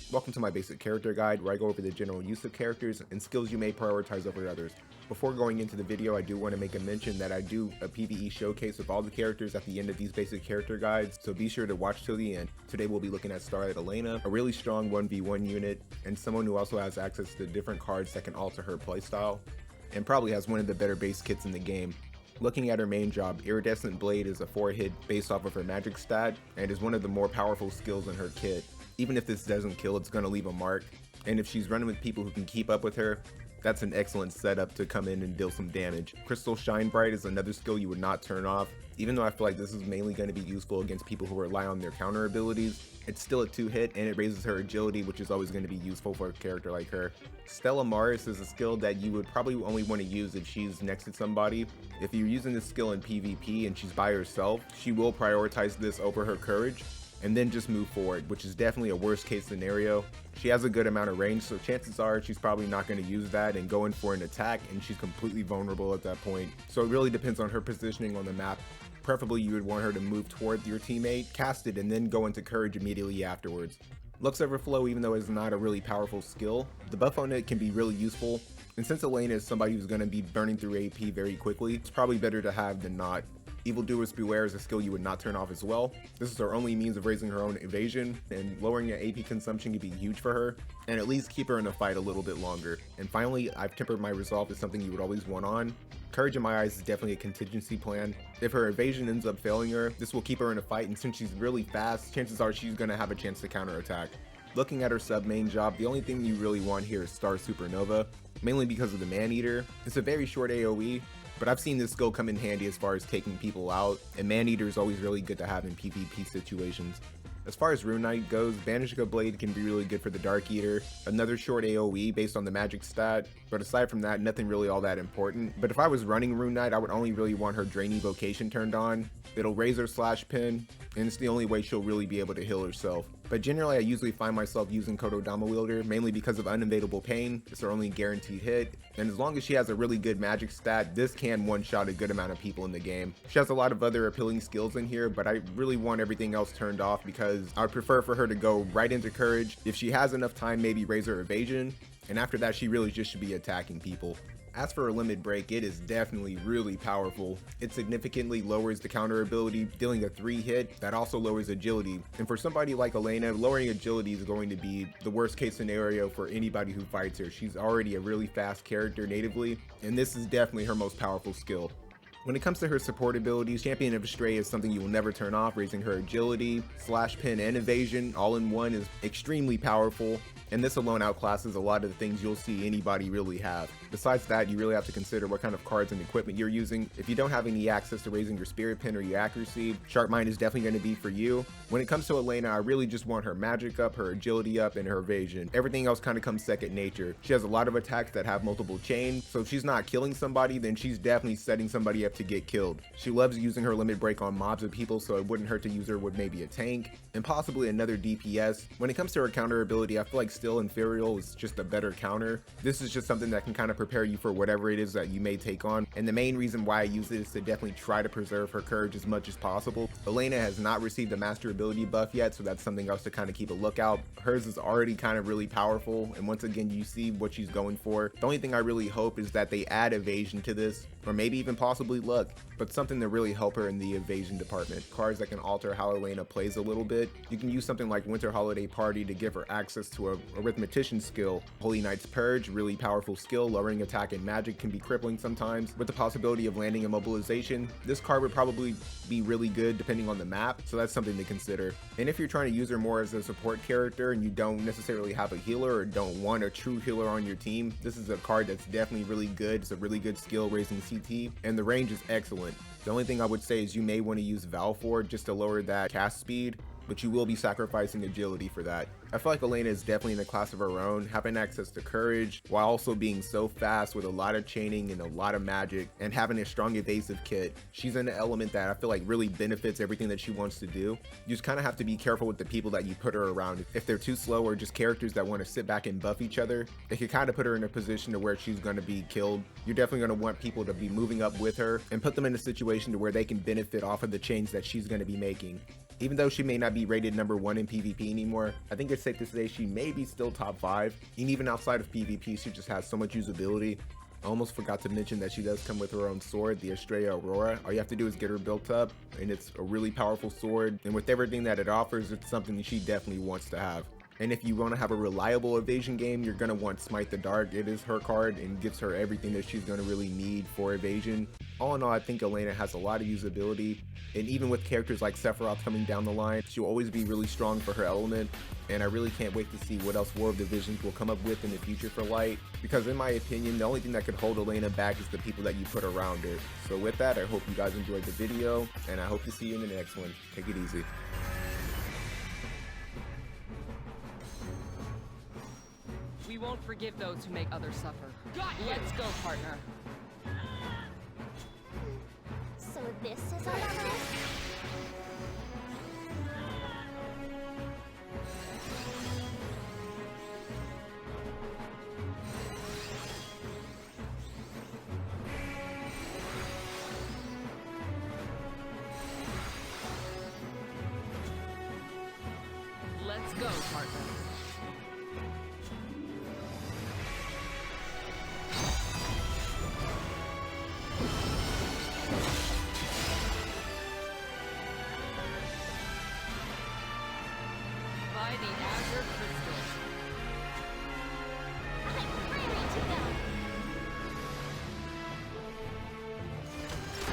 Welcome to my basic character guide where I go over the general use of characters and skills you may prioritize over others. Before going into the video, I do want to make a mention that I do a PvE showcase of all the characters at the end of these basic character guides, so be sure to watch till the end. Today we'll be looking at Starlight Elena, a really strong 1v1 unit, and someone who also has access to different cards that can alter her playstyle, and probably has one of the better base kits in the game. Looking at her main job, Iridescent Blade is a 4-hit based off of her magic stat, and is one of the more powerful skills in her kit. Even if this doesn't kill, it's going to leave a mark, and if she's running with people who can keep up with her, that's an excellent setup to come in and deal some damage. Crystal Shine Bright is another skill you would not turn off. Even though I feel like this is mainly going to be useful against people who rely on their counter abilities, it's still a 2-hit and it raises her agility, which is always going to be useful for a character like her. Stella Maris is a skill that you would probably only want to use if she's next to somebody. If you're using this skill in PvP and she's by herself, she will prioritize this over her courage and then just move forward, which is definitely a worst case scenario. She has a good amount of range, so chances are she's probably not going to use that and go in for an attack, and she's completely vulnerable at that point. So it really depends on her positioning on the map. Preferably you would want her to move toward your teammate, cast it, and then go into courage immediately afterwards. Lux Overflow, even though it's not a really powerful skill, the buff on it can be really useful, and since Elena is somebody who's going to be burning through AP very quickly, it's probably better to have than not. Evildoer's Beware is a skill you would not turn off as well. This is her only means of raising her own evasion, and lowering your AP consumption can be huge for her, and at least keep her in a fight a little bit longer. And finally, I've tempered my resolve as something you would always want on. Courage in my eyes is definitely a contingency plan. If her evasion ends up failing her, this will keep her in a fight, and since she's really fast, chances are she's going to have a chance to counterattack. Looking at her sub main job, the only thing you really want here is Star Supernova, mainly because of the Man-Eater. It's a very short AoE, but I've seen this skill come in handy as far as taking people out, and Man-Eater is always really good to have in PvP situations. As far as Rune Knight goes, Banishka Blade can be really good for the Dark Eater, another short AoE based on the magic stat, but aside from that, nothing really all that important. But if I was running Rune Knight, I would only really want her Drain Evocation turned on. It'll raise her slash pin, and it's the only way she'll really be able to heal herself. But generally I usually find myself using Kododama Wielder, mainly because of Unevadable Pain. It's her only guaranteed hit, and as long as she has a really good magic stat, this can one-shot a good amount of people in the game. She has a lot of other appealing skills in here, but I really want everything else turned off because I would prefer for her to go right into courage. If she has enough time, maybe raise her evasion, and after that she really just should be attacking people. As for her limit break, it is definitely really powerful. It significantly lowers the counter ability, dealing a 3-hit that also lowers agility. And for somebody like Elena, lowering agility is going to be the worst case scenario for anybody who fights her. She's already a really fast character natively, and this is definitely her most powerful skill. When it comes to her support abilities, Champion of Astray is something you will never turn off. Raising her agility, slash pin, and evasion all in one is extremely powerful, and this alone outclasses a lot of the things you'll see anybody really have. Besides that, you really have to consider what kind of cards and equipment you're using. If you don't have any access to raising your spirit pin or your accuracy, Sharp Mind is definitely going to be for you. When it comes to Elena, I really just want her magic up, her agility up, and her evasion. Everything else kind of comes second nature. She has a lot of attacks that have multiple chains, so if she's not killing somebody, then she's definitely setting somebody up to get killed. She loves using her limit break on mobs of people, so it wouldn't hurt to use her with maybe a tank, and possibly another DPS. When it comes to her counter ability, I feel like Still Inferior is just a better counter. This is just something that can kind of prepare you for whatever it is that you may take on, and the main reason why I use it is to definitely try to preserve her courage as much as possible. Elena has not received the master ability buff yet, so that's something else to kind of keep a lookout. Hers is already kind of really powerful, and once again you see what she's going for. The only thing I really hope is that they add evasion to this, or maybe even possibly luck, but something to really help her in the evasion department. Cards that can alter how Elena plays a little bit. You can use something like Winter Holiday Party to give her access to a arithmetician skill. Holy Knight's Purge, really powerful skill, lowering attack and magic can be crippling sometimes. With the possibility of landing immobilization, this card would probably be really good depending on the map, so that's something to consider. And if you're trying to use her more as a support character and you don't necessarily have a healer or don't want a true healer on your team, this is a card that's definitely really good. It's a really good skill raising CT, and the range is excellent. The only thing I would say is you may want to use Valfor just to lower that cast speed, but you will be sacrificing agility for that. I feel like Elena is definitely in a class of her own, having access to courage while also being so fast with a lot of chaining and a lot of magic, and having a strong evasive kit. She's in an element that I feel like really benefits everything that she wants to do. You just kind of have to be careful with the people that you put her around. If they're too slow or just characters that want to sit back and buff each other, it could kind of put her in a position to where she's going to be killed. You're definitely going to want people to be moving up with her and put them in a situation to where they can benefit off of the change that she's going to be making. Even though she may not be rated #1 in PvP anymore, I think it's safe to say she may be still top 5, and even outside of PvP she just has so much usability. I almost forgot to mention that she does come with her own sword, the Estrella Aurora. All you have to do is get her built up, and it's a really powerful sword, and with everything that it offers, it's something that she definitely wants to have. And if you want to have a reliable evasion game, you're going to want Smite the Dark. It is her card and gives her everything that she's going to really need for evasion. All in all, I think Elena has a lot of usability, and even with characters like Sephiroth coming down the line, she'll always be really strong for her element, and I really can't wait to see what else War of the Visions will come up with in the future for Light, because in my opinion, the only thing that could hold Elena back is the people that you put around her. So with that, I hope you guys enjoyed the video, and I hope to see you in the next one. Take it easy. We won't forgive those who make others suffer. Let's go, partner. So this is all of us? Let's go, partner. By the Azure Crystal. I'm ready to go!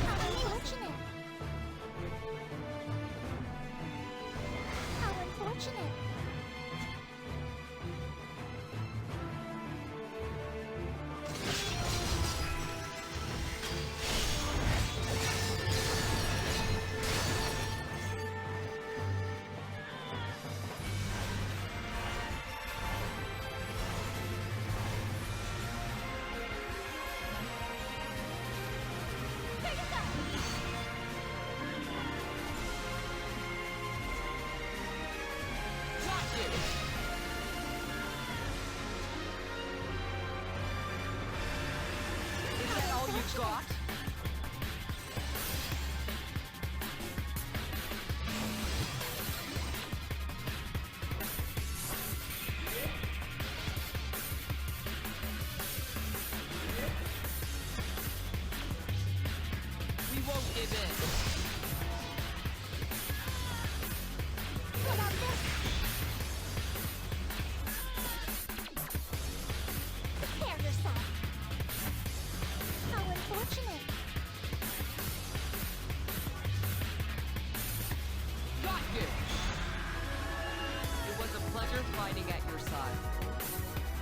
How unfortunate! How unfortunate! Is that all you got? We won't give in. What about this? Prepare yourself! How unfortunate! Got you! It was a pleasure fighting at your